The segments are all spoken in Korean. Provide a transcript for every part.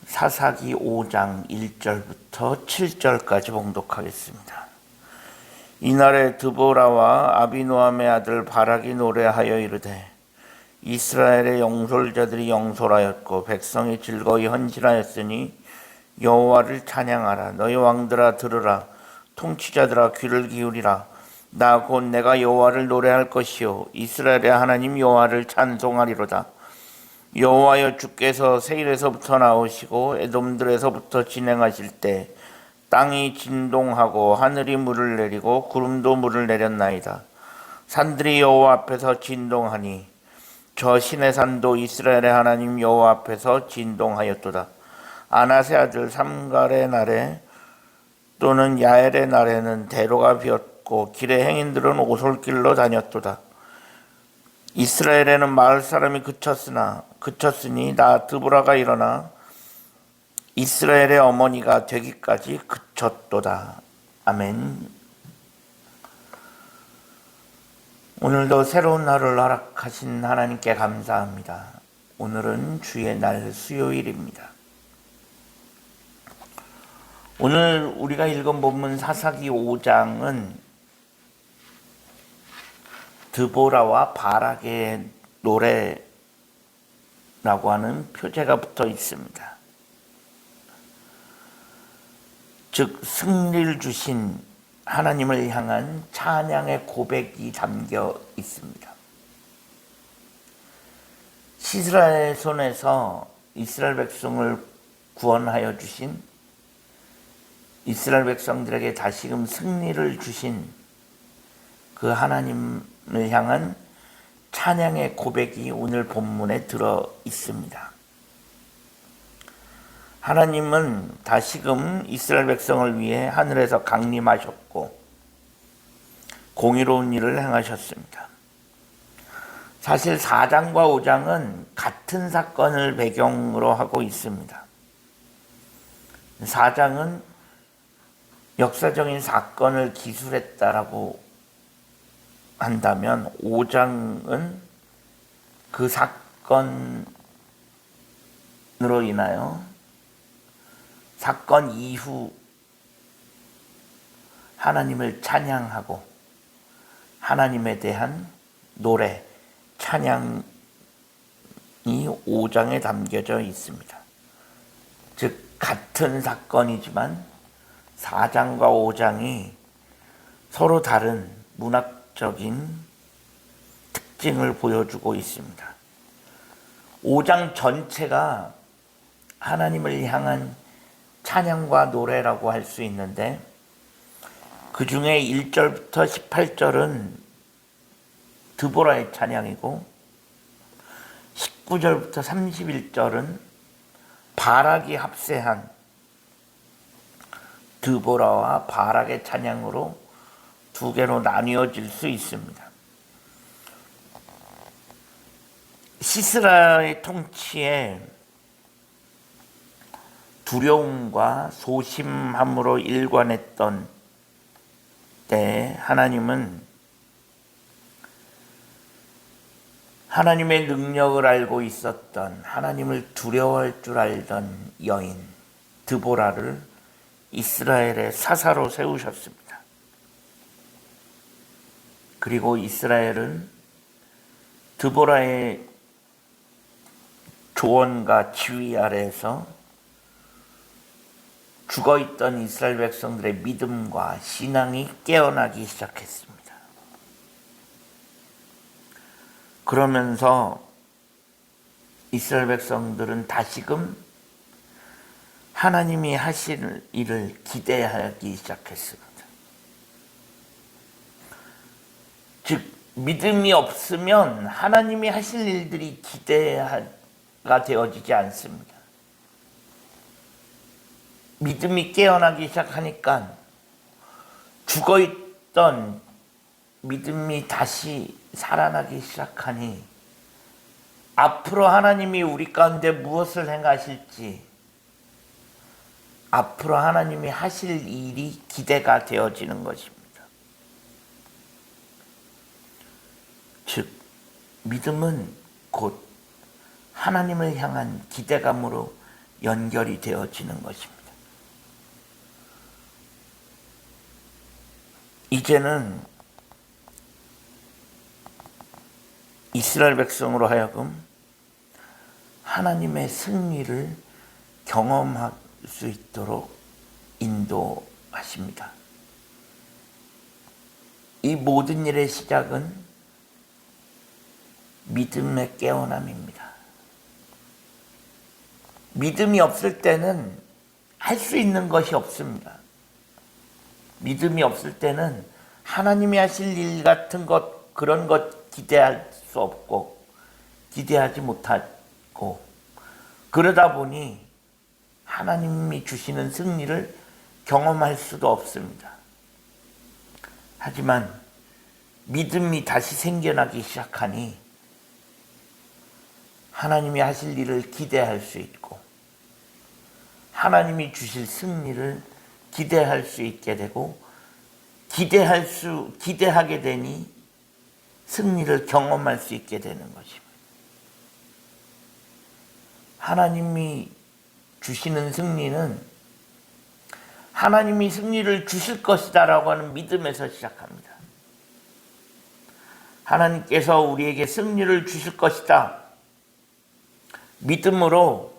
사사기 5장 1절부터 7절까지 봉독하겠습니다. 이날에 드보라와 아비노함의 아들 바락이 노래하여 이르되 이스라엘의 영솔자들이 영솔하였고 백성이 즐거이 헌신하였으니 여호와를 찬양하라. 너희 왕들아 들으라. 통치자들아 귀를 기울이라. 나 곧 내가 여호와를 노래할 것이요 이스라엘의 하나님 여호와를 찬송하리로다. 여호와여, 주께서 세일에서부터 나오시고 에돔들에서부터 진행하실 때 땅이 진동하고 하늘이 물을 내리고 구름도 물을 내렸나이다. 산들이 여호와 앞에서 진동하니 저 신의 산도 이스라엘의 하나님 여호와 앞에서 진동하였도다. 아낫의 아들 삼갈의 날에 또는 야엘의 날에는 대로가 비었고 길의 행인들은 오솔길로 다녔도다. 이스라엘에는 마을 사람이 그쳤으니 나 드보라가 일어나 이스라엘의 어머니가 되기까지 그쳤도다. 아멘. 오늘도 새로운 하루를 허락하신 하나님께 감사합니다. 오늘은 주의 날 수요일입니다. 오늘 우리가 읽은 본문 사사기 5장은 드보라와 바락의 노래라고 하는 표제가 붙어 있습니다. 즉 승리를 주신 하나님을 향한 찬양의 고백이 담겨 있습니다. 시스라의 손에서 이스라엘 백성을 구원하여 주신, 이스라엘 백성들에게 다시금 승리를 주신 그 하나님을 향한 찬양의 고백이 오늘 본문에 들어 있습니다. 하나님은 다시금 이스라엘 백성을 위해 하늘에서 강림하셨고 공의로운 일을 행하셨습니다. 사실 4장과 5장은 같은 사건을 배경으로 하고 있습니다. 4장은 역사적인 사건을 기술했다라고 한다면 5장은 그 사건으로 인하여 사건 이후 하나님을 찬양하고 하나님에 대한 노래, 찬양이 5장에 담겨져 있습니다. 즉 같은 사건이지만 4장과 5장이 서로 다른 문학적인 특징을 보여주고 있습니다. 5장 전체가 하나님을 향한 찬양과 노래라고 할 수 있는데 그 중에 1절부터 18절은 드보라의 찬양이고 19절부터 31절은 바락이 합세한 드보라와 바락의 찬양으로 두 개로 나뉘어질 수 있습니다. 시스라의 통치에 두려움과 소심함으로 일관했던 때 하나님은 하나님의 능력을 알고 있었던, 하나님을 두려워할 줄 알던 여인 드보라를 이스라엘의 사사로 세우셨습니다. 그리고 이스라엘은 드보라의 조언과 지휘 아래에서 죽어있던 이스라엘 백성들의 믿음과 신앙이 깨어나기 시작했습니다. 그러면서 이스라엘 백성들은 다시금 하나님이 하실 일을 기대하기 시작했습니다. 즉 믿음이 없으면 하나님이 하실 일들이 기대가 되어지지 않습니다. 믿음이 깨어나기 시작하니까 죽어있던 믿음이 다시 살아나기 시작하니 앞으로 하나님이 우리 가운데 무엇을 행하실지, 앞으로 하나님이 하실 일이 기대가 되어지는 것입니다. 즉 믿음은 곧 하나님을 향한 기대감으로 연결이 되어지는 것입니다. 이제는 이스라엘 백성으로 하여금 하나님의 승리를 경험할 수 있도록 인도하십니다. 이 모든 일의 시작은 믿음의 깨어남입니다. 믿음이 없을 때는 할 수 있는 것이 없습니다. 믿음이 없을 때는 하나님이 하실 일 같은 것, 그런 것 기대할 수 없고 기대하지 못하고, 그러다 보니 하나님이 주시는 승리를 경험할 수도 없습니다. 하지만 믿음이 다시 생겨나기 시작하니 하나님이 하실 일을 기대할 수 있고 하나님이 주실 승리를 기대할 수 있게 되고, 기대하게 되니 승리를 경험할 수 있게 되는 것입니다. 하나님이 주시는 승리는 하나님이 승리를 주실 것이다 라고 하는 믿음에서 시작합니다. 하나님께서 우리에게 승리를 주실 것이다, 믿음으로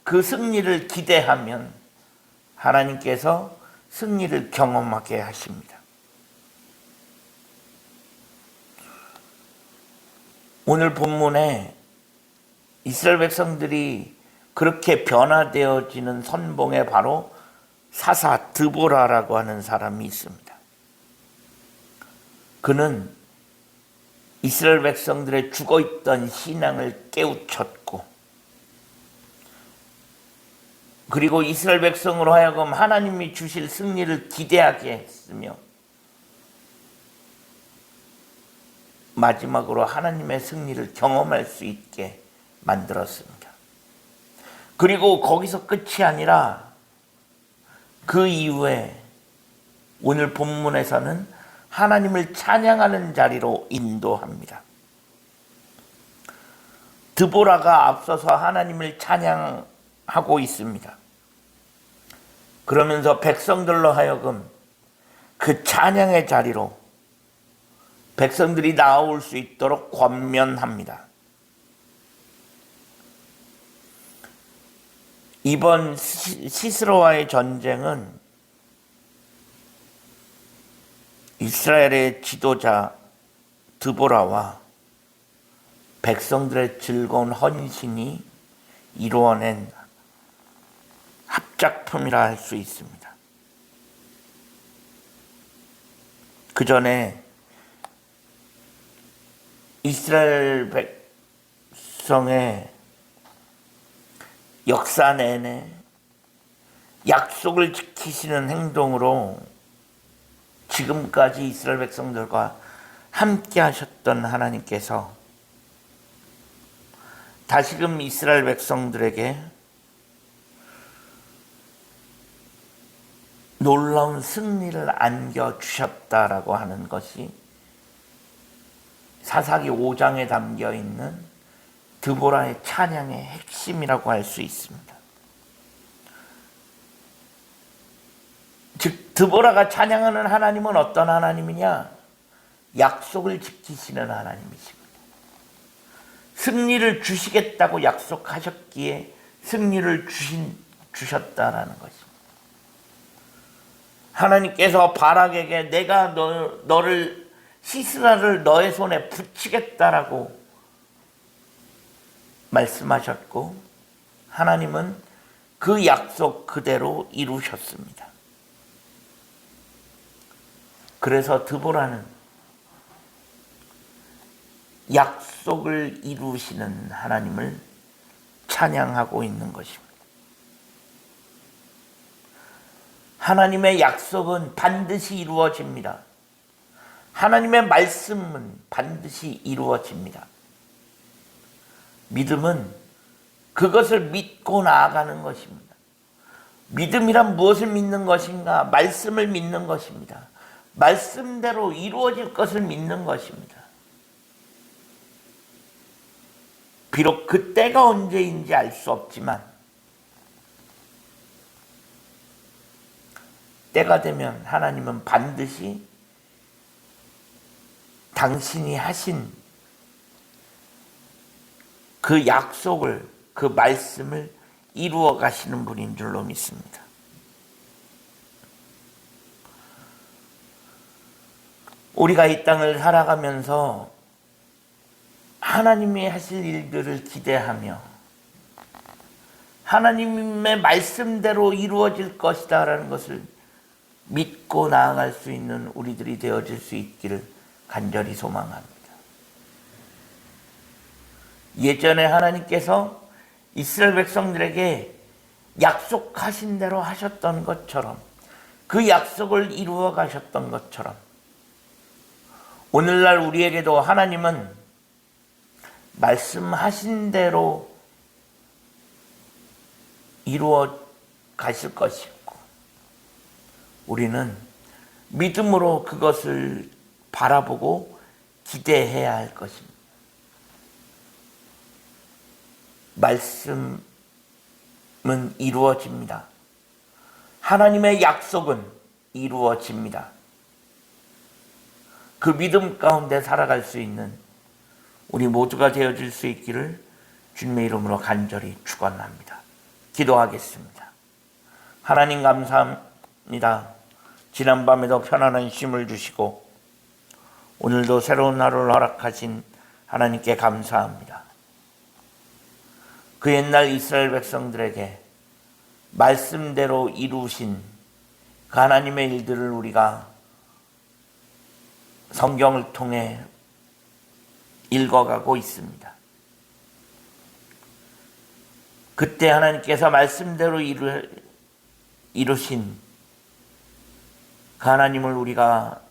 그 승리를 기대하면 하나님께서 승리를 경험하게 하십니다. 오늘 본문에 이스라엘 백성들이 그렇게 변화되어지는 선봉에 바로 사사 드보라라고 하는 사람이 있습니다. 그는 이스라엘 백성들의 죽어있던 신앙을 깨우쳤고, 그리고 이스라엘 백성으로 하여금 하나님이 주실 승리를 기대하게 했으며, 마지막으로 하나님의 승리를 경험할 수 있게 만들었습니다. 그리고 거기서 끝이 아니라 그 이후에 오늘 본문에서는 하나님을 찬양하는 자리로 인도합니다. 드보라가 앞서서 하나님을 찬양하고 있습니다. 그러면서 백성들로 하여금 그 찬양의 자리로 백성들이 나올 수 있도록 권면합니다. 이번 시스라와의 전쟁은 이스라엘의 지도자 드보라와 백성들의 즐거운 헌신이 이루어낸 합작품이라 할 수 있습니다. 그 전에 이스라엘 백성의 역사 내내 약속을 지키시는 행동으로 지금까지 이스라엘 백성들과 함께 하셨던 하나님께서 다시금 이스라엘 백성들에게 놀라운 승리를 안겨주셨다라고 하는 것이 사사기 5장에 담겨있는 드보라의 찬양의 핵심이라고 할 수 있습니다. 즉 드보라가 찬양하는 하나님은 어떤 하나님이냐? 약속을 지키시는 하나님이십니다. 승리를 주시겠다고 약속하셨기에 승리를 주셨다라는 것입니다. 하나님께서 바락에게 내가 너를 시스라를 너의 손에 붙이겠다라고 말씀하셨고, 하나님은 그 약속 그대로 이루셨습니다. 그래서 드보라는 약속을 이루시는 하나님을 찬양하고 있는 것입니다. 하나님의 약속은 반드시 이루어집니다. 하나님의 말씀은 반드시 이루어집니다. 믿음은 그것을 믿고 나아가는 것입니다. 믿음이란 무엇을 믿는 것인가? 말씀을 믿는 것입니다. 말씀대로 이루어질 것을 믿는 것입니다. 비록 그때가 언제인지 알 수 없지만 때가 되면 하나님은 반드시 당신이 하신 그 약속을, 그 말씀을 이루어 가시는 분인 줄로 믿습니다. 우리가 이 땅을 살아가면서 하나님이 하실 일들을 기대하며 하나님의 말씀대로 이루어질 것이다 라는 것을 믿고 나아갈 수 있는 우리들이 되어질 수 있기를 간절히 소망합니다. 예전에 하나님께서 이스라엘 백성들에게 약속하신 대로 하셨던 것처럼, 그 약속을 이루어 가셨던 것처럼 오늘날 우리에게도 하나님은 말씀하신 대로 이루어 가실 것이고, 우리는 믿음으로 그것을 바라보고 기대해야 할 것입니다. 말씀은 이루어집니다. 하나님의 약속은 이루어집니다. 그 믿음 가운데 살아갈 수 있는 우리 모두가 되어질 수 있기를 주님의 이름으로 간절히 축원합니다. 기도하겠습니다. 하나님 감사합니다. 지난밤에도 편안한 쉼을 주시고 오늘도 새로운 하루를 허락하신 하나님께 감사합니다. 그 옛날 이스라엘 백성들에게 말씀대로 이루신 그 하나님의 일들을 우리가 성경을 통해 읽어가고 있습니다. 그때 하나님께서 말씀대로 이루신 그 하나님을 우리가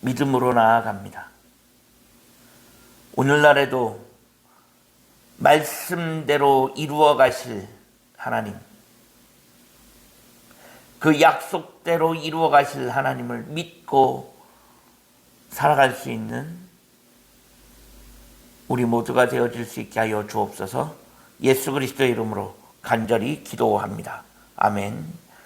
믿음으로 나아갑니다. 오늘날에도 말씀대로 이루어 가실 하나님, 그 약속대로 이루어 가실 하나님을 믿고 살아갈 수 있는 우리 모두가 되어질 수 있게 하여 주옵소서. 예수 그리스도의 이름으로 간절히 기도합니다. 아멘.